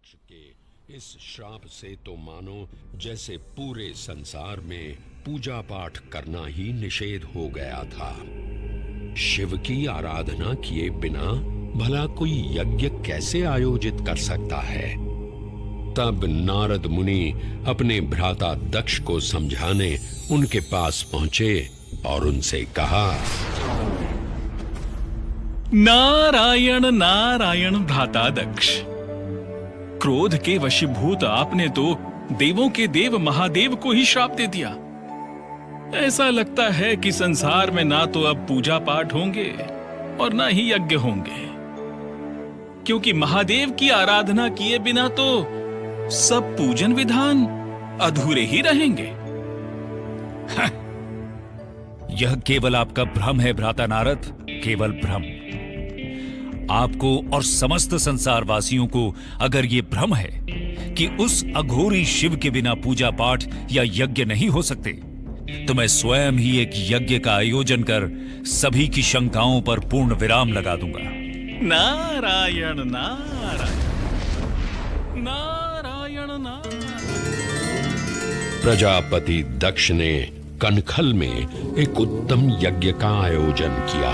दक्ष के इस श्राप से तो मानो जैसे पूरे संसार में पूजा पाठ करना ही निषेध हो गया था। शिव की आराधना किए बिना भला कोई यज्ञ कैसे आयोजित कर सकता है? तब नारद मुनि अपने भ्राता दक्ष को समझाने उनके पास पहुंचे और उनसे कहा, नारायण नारायण भ्राता दक्ष, क्रोध के वशीभूत आपने तो देवों के देव महादेव को ही श्राप दे दिया। ऐसा लगता है कि संसार में ना तो अब पूजा पाठ होंगे और ना ही यज्ञ होंगे, क्योंकि महादेव की आराधना किए बिना तो सब पूजन विधान अधूरे ही रहेंगे। यह केवल आपका भ्रम है भ्राता नारद, केवल भ्रम। आपको और समस्त संसार वासियों को अगर ये भ्रम है कि उस अघोरी शिव के बिना पूजा पाठ या यज्ञ नहीं हो सकते, तो मैं स्वयं ही एक यज्ञ का आयोजन कर सभी की शंकाओं पर पूर्ण विराम लगा दूंगा। नारायण नारायण नारायण नारायण। प्रजापति दक्ष ने कनखल में एक उत्तम यज्ञ का आयोजन किया।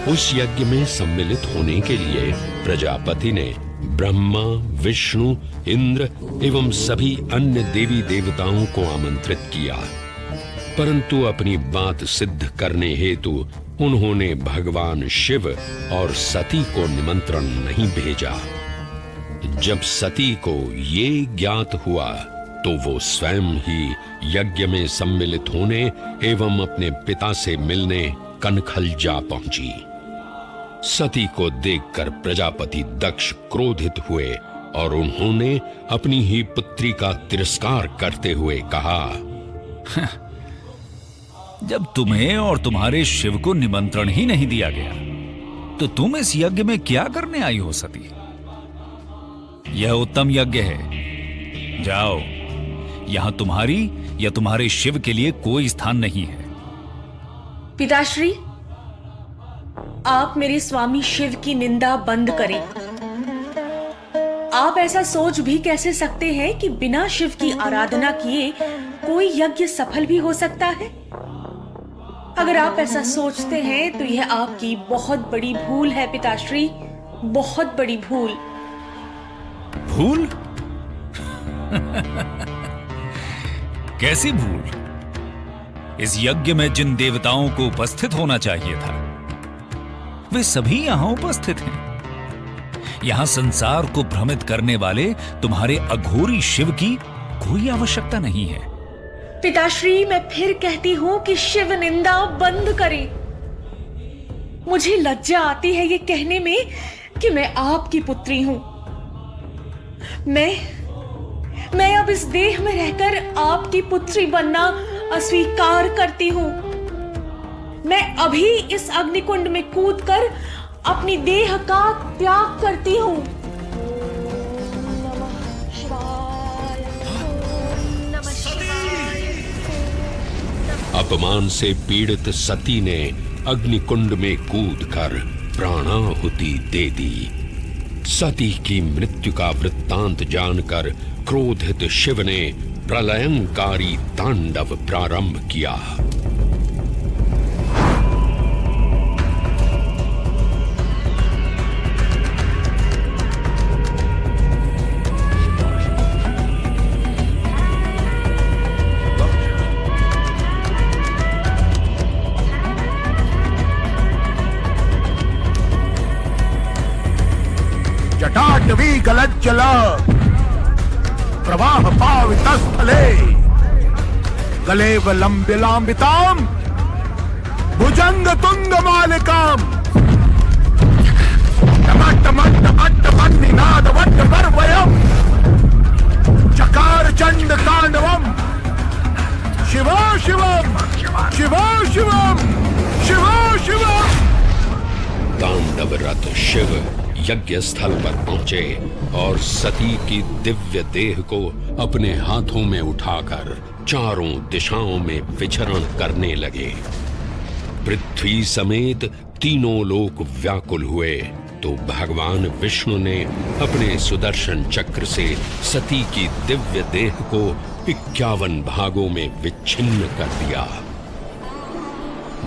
उस यज्ञ में सम्मिलित होने के लिए प्रजापति ने ब्रह्मा, विष्णु, इंद्र एवं सभी अन्य देवी देवताओं को आमंत्रित किया, परंतु अपनी बात सिद्ध करने हेतु उन्होंने भगवान शिव और सती को निमंत्रण नहीं भेजा। जब सती को ये ज्ञात हुआ तो वो स्वयं ही यज्ञ में सम्मिलित होने एवं अपने पिता से मिलने कनखल जा पहुंची। सती को देखकर प्रजापति दक्ष क्रोधित हुए और उन्होंने अपनी ही पुत्री का तिरस्कार करते हुए कहा, जब तुम्हें और तुम्हारे शिव को निमंत्रण ही नहीं दिया गया, तो तुम इस यज्ञ में क्या करने आई हो सती? यह उत्तम यज्ञ है, जाओ। यहां तुम्हारी या तुम्हारे शिव के लिए कोई स्थान नहीं है। पिताश्री, आप मेरे स्वामी शिव की निंदा बंद करें। आप ऐसा सोच भी कैसे सकते हैं कि बिना शिव की आराधना किए कोई यज्ञ सफल भी हो सकता है? अगर आप ऐसा सोचते हैं तो यह आपकी बहुत बड़ी भूल है पिताश्री, बहुत बड़ी भूल। भूल? कैसी भूल? इस यज्ञ में जिन देवताओं को उपस्थित होना चाहिए था, वे सभी यहां उपस्थित हैं। यहां संसार को भ्रमित करने वाले तुम्हारे अघोरी शिव की कोई आवश्यकता नहीं है। पिताश्री, मैं फिर कहती हूं कि शिव निंदा बंद करें। मुझे लज्जा आती है ये कहने में कि मैं आपकी पुत्री हूं। मैं अब इस देह में रहकर आपकी पुत्री बनना अस्वीकार करती हूं। मैं अभी इस अग्निकुंड में कूदकर अपनी देह का त्याग करती हूं। अपमान से पीड़ित सती ने अग्निकुंड में कूदकर प्राणाहुति दे दी। सती की मृत्यु का वृत्तांत जानकर क्रोधित शिव ने प्रलयंकारी तांडव प्रारंभ किया। जटाटवी गलज्जल प्रवाह पावितस्थले गलेव लंबिलांबिताम भुजंग तुंग मालिकाम टमट्टमट्टमट्टमन्निनाद वट्टवर्वयम् चकार चंड तांडवम शिवो शिवम शिवो शिवम शिवो शिवम। तांडवरत शिव यज्ञ स्थल पर पहुंचे और सती की दिव्य देह को अपने हाथों में उठाकर चारों दिशाओं में विचरण करने लगे। पृथ्वी समेत तीनों लोक व्याकुल हुए तो भगवान विष्णु ने अपने सुदर्शन चक्र से सती की दिव्य देह को 51 भागों में विच्छिन्न कर दिया।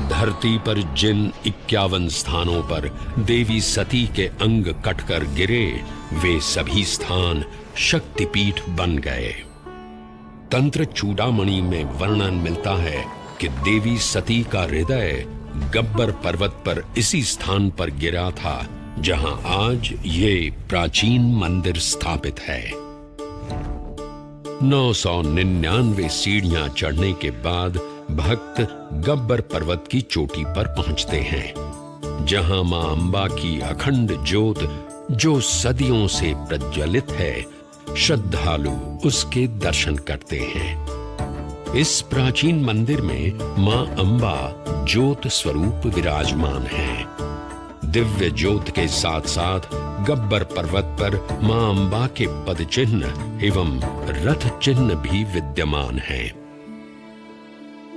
धरती पर जिन 51 स्थानों पर देवी सती के अंग कटकर गिरे, वे सभी स्थान शक्तिपीठ बन गए। तंत्र चूड़ामणि में वर्णन मिलता है कि देवी सती का हृदय गब्बर पर्वत पर इसी स्थान पर गिरा था जहां आज ये प्राचीन मंदिर स्थापित है। 999 सीढ़ियां चढ़ने के बाद भक्त गब्बर पर्वत की चोटी पर पहुंचते हैं, जहां मां अंबा की अखंड ज्योत जो सदियों से प्रज्वलित है, श्रद्धालु उसके दर्शन करते हैं। इस प्राचीन मंदिर में मां अंबा ज्योत स्वरूप विराजमान है। दिव्य ज्योत के साथ साथ गब्बर पर्वत पर मां अंबा के पद चिन्ह एवं रथ चिन्ह भी विद्यमान हैं।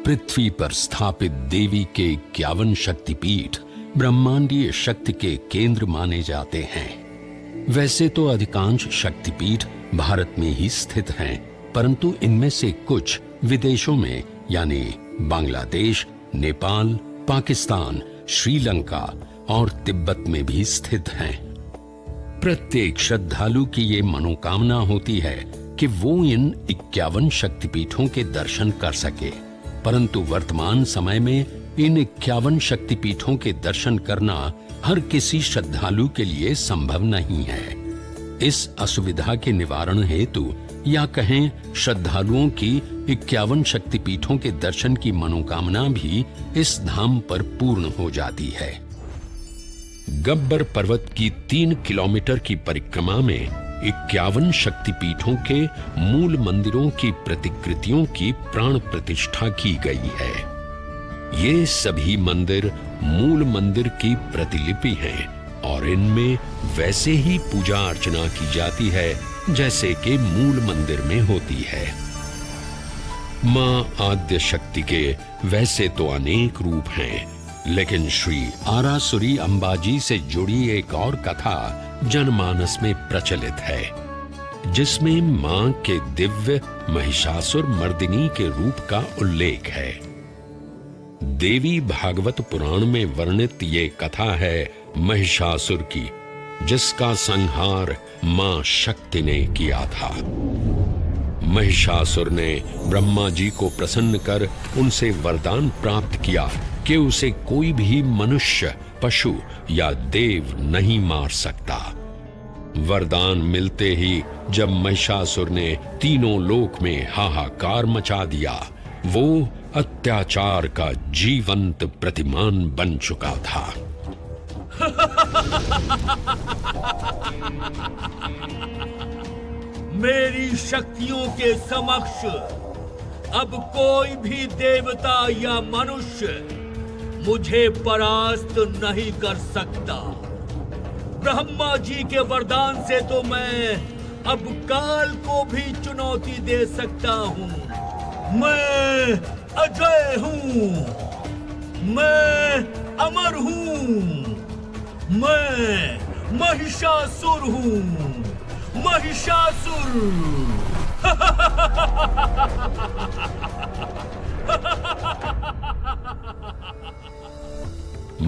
पृथ्वी पर स्थापित देवी के 51 शक्तिपीठ ब्रह्मांडीय शक्ति के केंद्र माने जाते हैं। वैसे तो अधिकांश शक्तिपीठ भारत में ही स्थित हैं, परंतु इनमें से कुछ विदेशों में यानी बांग्लादेश, नेपाल, पाकिस्तान, श्रीलंका और तिब्बत में भी स्थित हैं। प्रत्येक श्रद्धालु की ये मनोकामना होती है कि वो इन 51 शक्तिपीठों के दर्शन कर सके, परंतु वर्तमान समय में इन 51 शक्तिपीठों के दर्शन करना हर किसी श्रद्धालु के लिए संभव नहीं है। इस असुविधा के निवारण हेतु या कहें श्रद्धालुओं की 51 शक्तिपीठों के दर्शन की मनोकामना भी इस धाम पर पूर्ण हो जाती है। गब्बर पर्वत की 3 किलोमीटर की परिक्रमा में 51 शक्तिपीठों के मूल मंदिरों की प्रतिकृतियों की प्राण प्रतिष्ठा की गई है। ये सभी मंदिर मूल मंदिर की प्रतिलिपि हैं और इनमें वैसे ही पूजा अर्चना की जाती है जैसे कि मूल मंदिर में होती है। मां आद्य शक्ति के वैसे तो अनेक रूप हैं, लेकिन श्री आरासुरी अंबाजी से जुड़ी एक और कथा जनमानस में प्रचलित है, जिसमें मां के दिव्य महिषासुर मर्दिनी के रूप का उल्लेख है। देवी भागवत पुराण में वर्णित ये कथा है महिषासुर की, जिसका संहार मां शक्ति ने किया था। महिषासुर ने ब्रह्मा जी को प्रसन्न कर उनसे वरदान प्राप्त किया कि उसे कोई भी मनुष्य, पशु या देव नहीं मार सकता। वरदान मिलते ही जब महिषासुर ने तीनों लोक में हाहाकार मचा दिया, वो अत्याचार का जीवंत प्रतिमान बन चुका था। मेरी शक्तियों के समक्ष अब कोई भी देवता या मनुष्य मुझे परास्त नहीं कर सकता। ब्रह्मा जी के वरदान से तो मैं अब काल को भी चुनौती दे सकता हूँ। मैं अजय हूँ, मैं अमर हूँ, मैं महिषासुर हूँ, महिषासुर।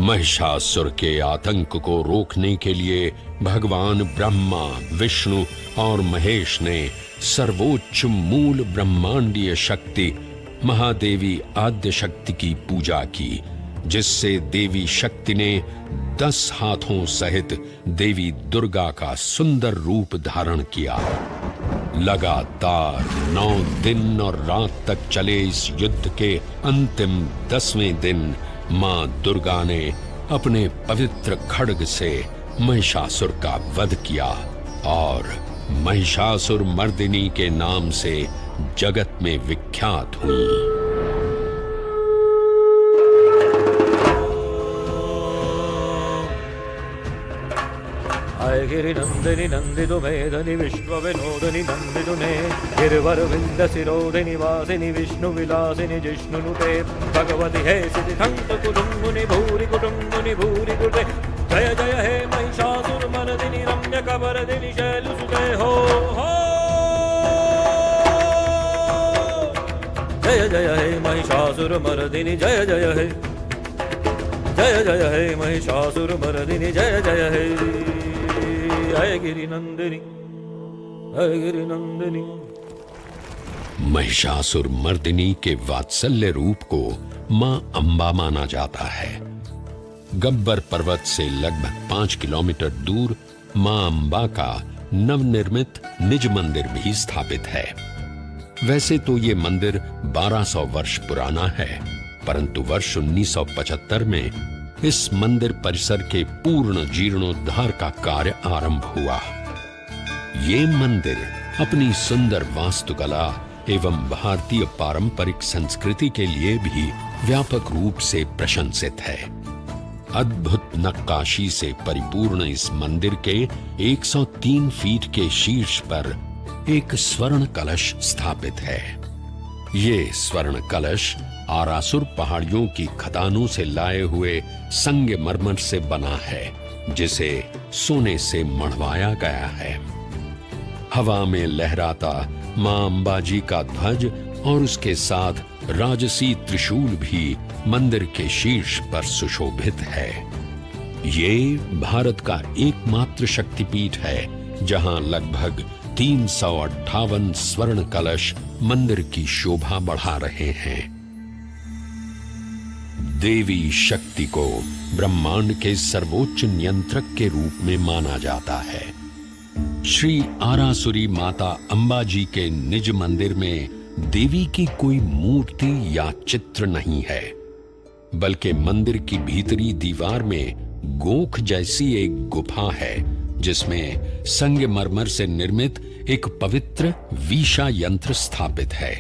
महिषासुर के आतंक को रोकने के लिए भगवान ब्रह्मा, विष्णु और महेश ने सर्वोच्च मूल ब्रह्मांडीय शक्ति महादेवी आद्य शक्ति की पूजा की, जिससे देवी शक्ति ने 10 हाथों सहित देवी दुर्गा का सुंदर रूप धारण किया। लगातार 9 दिन और रात तक चले इस युद्ध के अंतिम 10वें दिन मां दुर्गा ने अपने पवित्र खड्ग से महिषासुर का वध किया और महिषासुर मर्दिनी के नाम से जगत में विख्यात हुई। गिरिनंदिनी नंदितु मेधनि विश्व विनोदनि नंदितुने गिरिवर विंद सिरोधिनि वासिनि विष्णु विलासिनि जिष्णुनुते भगवति हे सिद्धि कुटुंबुनि भूरि कुटे जय जय हे महिषासुर हिरण्यकबरदिनि शैलसुते हो जय जय हे महिषासुरमर्दिनि जय जय हे जय जय हे महिषासुरमर्दिनि जय जय हे जय गिरिनंदिनी जय गिरिनंदिनी। महिषासुर मर्दिनी के वात्सल्य रूप को मां अंबा माना जाता है। गब्बर पर्वत से लगभग 5 किलोमीटर दूर मां अंबा का नवनिर्मित निज मंदिर भी स्थापित है। वैसे तो ये मंदिर 1200 वर्ष पुराना है, परंतु वर्ष 1975 में इस मंदिर परिसर के पूर्ण जीर्णोद्धार का कार्य आरंभ हुआ। ये मंदिर अपनी सुंदर वास्तुकला एवं भारतीय पारंपरिक संस्कृति के लिए भी व्यापक रूप से प्रशंसित है। अद्भुत नक्काशी से परिपूर्ण इस मंदिर के 103 फीट के शीर्ष पर एक स्वर्ण कलश स्थापित है। ये स्वर्ण कलश आरासुर पहाड़ियों की खदानों से लाए हुए संगमरमर से बना है, जिसे सोने से मढ़वाया गया है। हवा में लहराता मां अंबाजी का ध्वज और उसके साथ राजसी त्रिशूल भी मंदिर के शीर्ष पर सुशोभित है। ये भारत का एकमात्र शक्तिपीठ है जहां लगभग 358 स्वर्ण कलश मंदिर की शोभा बढ़ा रहे हैं। देवी शक्ति को ब्रह्मांड के सर्वोच्च नियंत्रक के रूप में माना जाता है। श्री आरासुरी माता अंबाजी के निज मंदिर में देवी की कोई मूर्ति या चित्र नहीं है, बल्कि मंदिर की भीतरी दीवार में गोख जैसी एक गुफा है, जिसमें संगमरमर से निर्मित एक पवित्र वीषा यंत्र स्थापित है।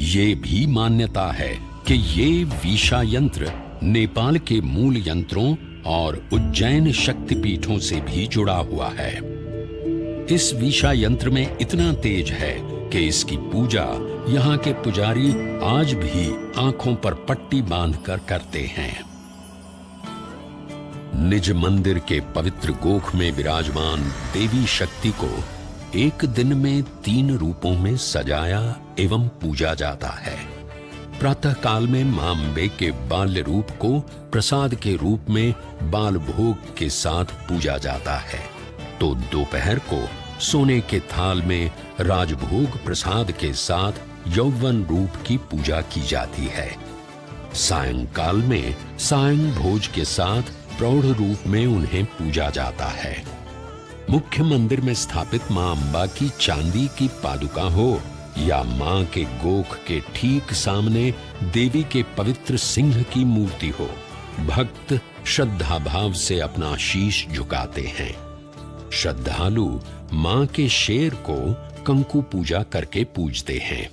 ये भी मान्यता है कि ये वीषा यंत्र नेपाल के मूल यंत्रों और उज्जैन शक्तिपीठों से भी जुड़ा हुआ है। इस वीषा यंत्र में इतना तेज है कि इसकी पूजा यहाँ के पुजारी आज भी आंखों पर पट्टी बांधकर करते हैं। निज मंदिर के पवित्र गोख में विराजमान देवी शक्ति को एक दिन में 3 रूपों में सजाया एवं पूजा जाता है। प्रातः काल में मां अम्बे के बाल्य रूप को प्रसाद के रूप में बाल भोग के साथ पूजा जाता है, तो दोपहर को सोने के थाल में राजभोग प्रसाद के साथ यौवन रूप की पूजा की जाती है। सायंकाल में सायं भोज के साथ प्रौढ़ रूप में उन्हें पूजा जाता है। मुख्य मंदिर में स्थापित मां अंबा की चांदी की पादुका हो या मां के गोख के ठीक सामने देवी के पवित्र सिंह की मूर्ति हो, भक्त श्रद्धा भाव से अपना शीश झुकाते हैं। श्रद्धालु मां के शेर को कंकु पूजा करके पूजते हैं।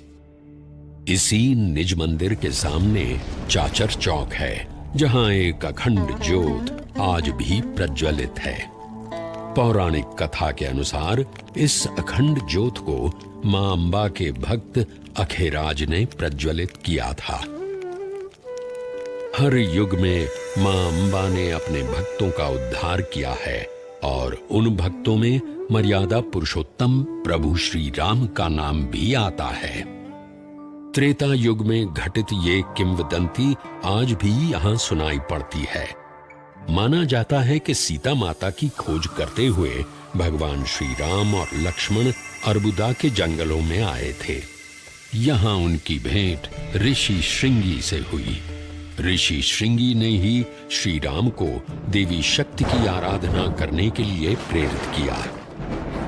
इसी निज मंदिर के सामने चाचर चौक है, जहां एक अखंड ज्योत आज भी प्रज्वलित है। पौराणिक कथा के अनुसार इस अखंड ज्योत को मां अंबा के भक्त अखेराज ने प्रज्वलित किया था। हर युग में मां अंबा ने अपने भक्तों का उद्धार किया है और उन भक्तों में मर्यादा पुरुषोत्तम प्रभु श्री राम का नाम भी आता है। त्रेता युग में घटित ये किंवदंती आज भी यहाँ सुनाई पड़ती है। माना जाता है कि सीता माता की खोज करते हुए भगवान श्री राम और लक्ष्मण अर्बुदा के जंगलों में आए थे। यहाँ उनकी भेंट ऋषि श्रृंगी से हुई। ऋषि श्रृंगी ने ही श्री राम को देवी शक्ति की आराधना करने के लिए प्रेरित किया।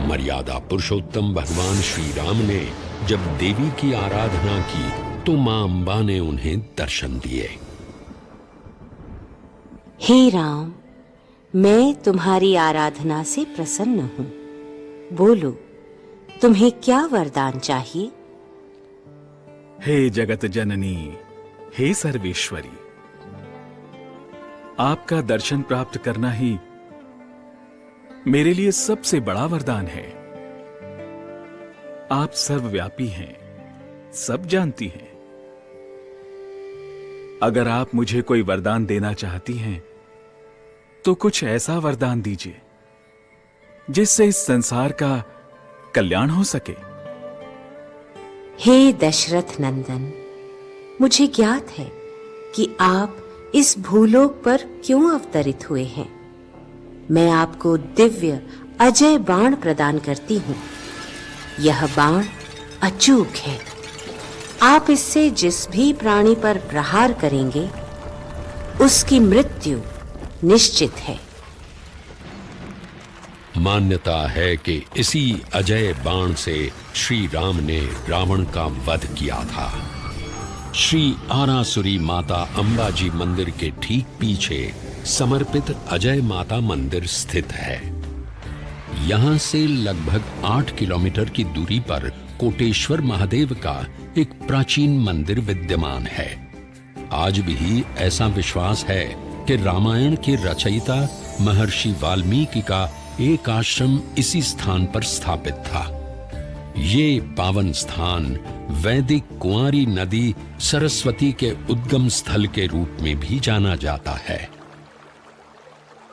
मर्यादा पुरुषोत्तम भगवान श्री राम ने जब देवी की आराधना की तो मां अंबा ने उन्हें दर्शन दिए। हे राम, मैं तुम्हारी आराधना से प्रसन्न हूँ। बोलो, तुम्हें क्या वरदान चाहिए? हे जगत जननी, हे सर्वेश्वरी, आपका दर्शन प्राप्त करना ही मेरे लिए सबसे बड़ा वरदान है। आप सर्वव्यापी हैं, सब जानती हैं। अगर आप मुझे कोई वरदान देना चाहती हैं, तो कुछ ऐसा वरदान दीजिए जिससे इस संसार का कल्याण हो सके। हे दशरथ नंदन, मुझे ज्ञात है कि आप इस भूलोक पर क्यों अवतरित हुए हैं। मैं आपको दिव्य अजय बाण प्रदान करती हूं। यह बाण अचूक है। आप इससे जिस भी प्राणी पर प्रहार करेंगे उसकी मृत्यु निश्चित है। मान्यता है कि इसी अजय बाण से श्री राम ने रावण का वध किया था। श्री आरासुरी माता अंबाजी मंदिर के ठीक पीछे समर्पित अजय माता मंदिर स्थित है। यहां से लगभग 8 किलोमीटर की दूरी पर कोटेश्वर महादेव का एक प्राचीन मंदिर विद्यमान है। आज भी ऐसा विश्वास है कि रामायण के रचयिता महर्षि वाल्मीकि का एक आश्रम इसी स्थान पर स्थापित था। ये पावन स्थान वैदिक कुंवारी नदी सरस्वती के उद्गम स्थल के रूप में भी जाना जाता है।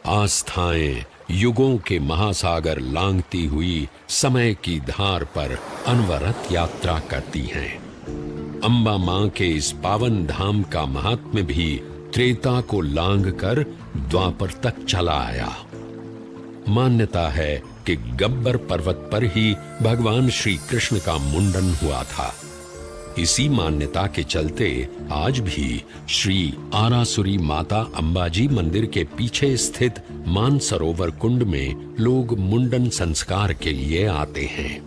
आस्थाएं युगों के महासागर लांघती हुई समय की धार पर अनवरत यात्रा करती हैं। अंबा मां के इस पावन धाम का महात्म्य भी त्रेता को लांघकर द्वापर तक चला आया। मान्यता है कि गब्बर पर्वत पर ही भगवान श्री कृष्ण का मुंडन हुआ था। इसी मान्यता के चलते आज भी श्री आरासुरी माता अंबाजी मंदिर के पीछे स्थित मानसरोवर कुंड में लोग मुंडन संस्कार के लिए आते हैं।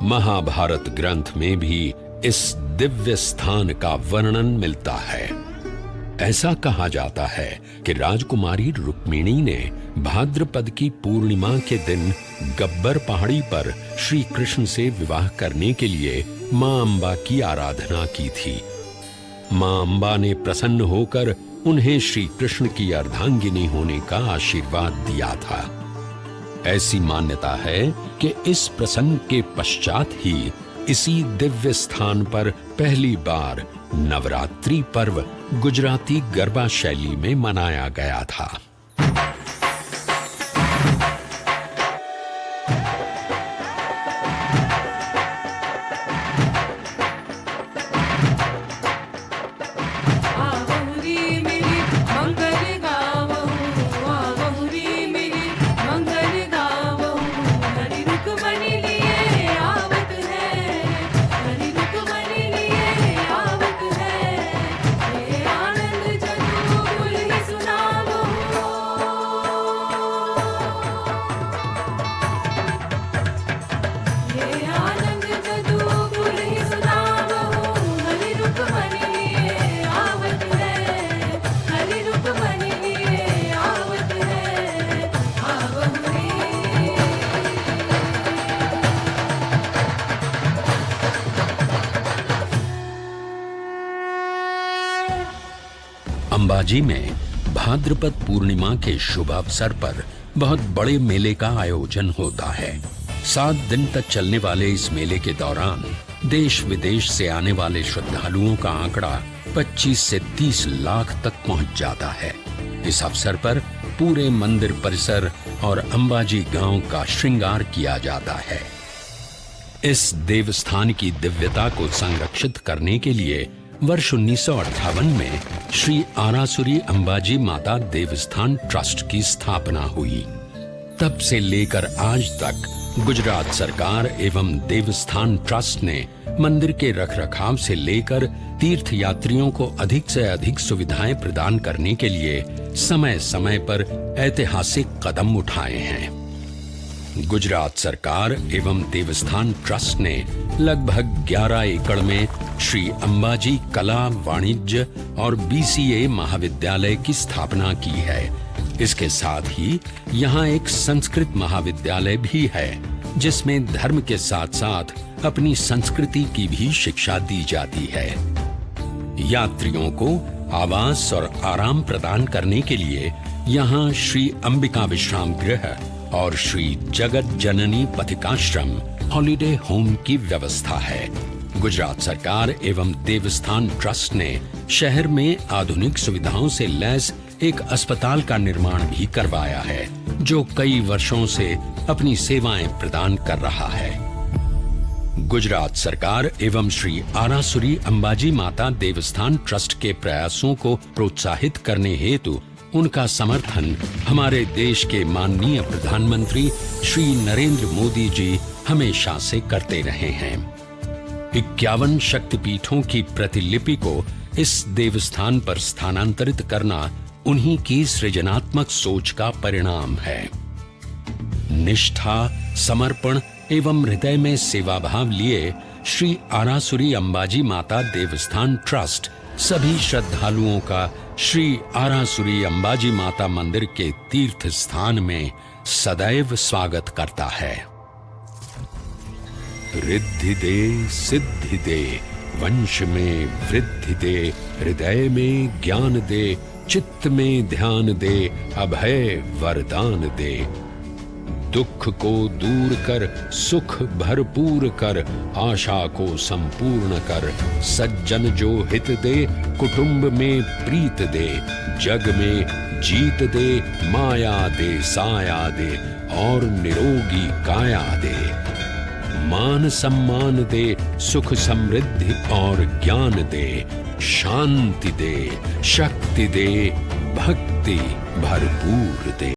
महाभारत ग्रंथ में भी इस दिव्य स्थान का वर्णन मिलता है। ऐसा कहा जाता है कि राजकुमारी रुक्मिणी ने भाद्रपद की पूर्णिमा के दिन गब्बर पहाड़ी पर श्री कृष्ण से विवाह करने के लिए मां अंबा की आराधना की थी। मां अंबा ने प्रसन्न होकर उन्हें श्री कृष्ण की अर्धांगिनी होने का आशीर्वाद दिया था। ऐसी मान्यता है कि इस प्रसंग के पश्चात ही इसी दिव्य स्थान पर पहली बार नवरात्रि पर्व गुजराती गरबा शैली में मनाया गया था। अंबाजी में भाद्रपद पूर्णिमा के शुभ अवसर पर बहुत बड़े मेले का आयोजन होता है। 7 दिन तक चलने वाले इस मेले के दौरान देश विदेश से आने वाले श्रद्धालुओं का आंकड़ा 25 से 30 लाख तक पहुंच जाता है। इस अवसर पर पूरे मंदिर परिसर और अंबाजी गांव का श्रृंगार किया जाता है। इस देवस्थान की दिव्यता को संरक्षित करने के लिए वर्ष 1958 में श्री आरासुरी अंबाजी माता देवस्थान ट्रस्ट की स्थापना हुई। तब से लेकर आज तक गुजरात सरकार एवं देवस्थान ट्रस्ट ने मंदिर के रखरखाव से लेकर तीर्थ यात्रियों को अधिक से अधिक सुविधाएं प्रदान करने के लिए समय समय पर ऐतिहासिक कदम उठाए हैं। गुजरात सरकार एवं देवस्थान ट्रस्ट ने लगभग 11 एकड़ में श्री अंबाजी कला, वाणिज्य और BCA महाविद्यालय की स्थापना की है। इसके साथ ही यहाँ एक संस्कृत महाविद्यालय भी है, जिसमें धर्म के साथ साथ अपनी संस्कृति की भी शिक्षा दी जाती है। यात्रियों को आवास और आराम प्रदान करने के लिए यहाँ श्री अंबिका विश्राम गृह और श्री जगत जननी पथिकाश्रम हॉलिडे होम की व्यवस्था है। गुजरात सरकार एवं देवस्थान ट्रस्ट ने शहर में आधुनिक सुविधाओं से लैस एक अस्पताल का निर्माण भी करवाया है, जो कई वर्षों से अपनी सेवाएं प्रदान कर रहा है। गुजरात सरकार एवं श्री आरासुरी अंबाजी माता देवस्थान ट्रस्ट के प्रयासों को प्रोत्साहित करने हेतु उनका समर्थन हमारे देश के माननीय प्रधानमंत्री श्री नरेंद्र मोदी जी हमेशा से करते रहे हैं। 51 शक्तिपीठों की प्रतिलिपि को इस देवस्थान पर स्थानांतरित करना उन्हीं की सृजनात्मक सोच का परिणाम है। निष्ठा, समर्पण एवं हृदय में सेवा भाव लिए श्री आरासुरी अंबाजी माता देवस्थान ट्रस्ट सभी श्रद्धालुओं का श्री आरासुरी अंबाजी माता मंदिर के तीर्थ स्थान में सदैव स्वागत करता है। रिद्धि दे, सिद्धि दे, वंश में वृद्धि दे, हृदय में ज्ञान दे, चित्त में ध्यान दे, अभय वरदान दे। दुख को दूर कर, सुख भरपूर कर, आशा को संपूर्ण कर, सज्जन जो हित दे, कुटुंब में प्रीत दे, जग में जीत दे, माया दे, साया दे और निरोगी काया दे। मान सम्मान दे, सुख समृद्धि और ज्ञान दे, शांति दे, शक्ति दे, भक्ति भरपूर दे।